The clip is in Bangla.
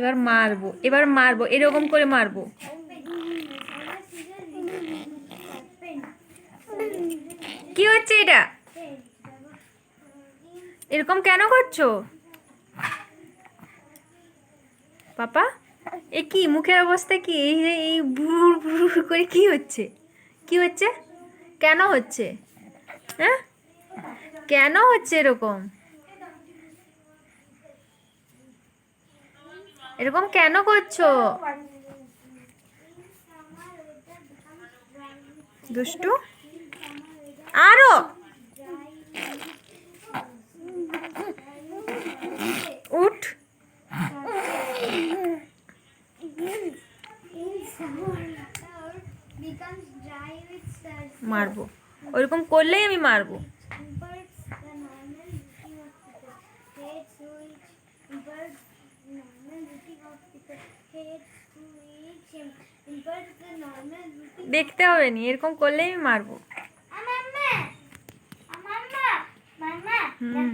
এবার মারবো, এবার মারবো, এরকম করে মারবো। কি হচ্ছে এটা? এরকম কেন করছো পাপা? এ কি মুখের অবস্থা? কি এই এই ভুর ভুর করে কি হচ্ছে? কি হচ্ছে? কেন হচ্ছে? হ্যাঁ, কেন হচ্ছে এরকম? এরকম কেন করছো দুষ্টু? আরো উঠ। মারবো, ওইরকম করলেই আমি মারবো। দেখতে হবে নি, এরকম করলেই আমি মারবো। হুম।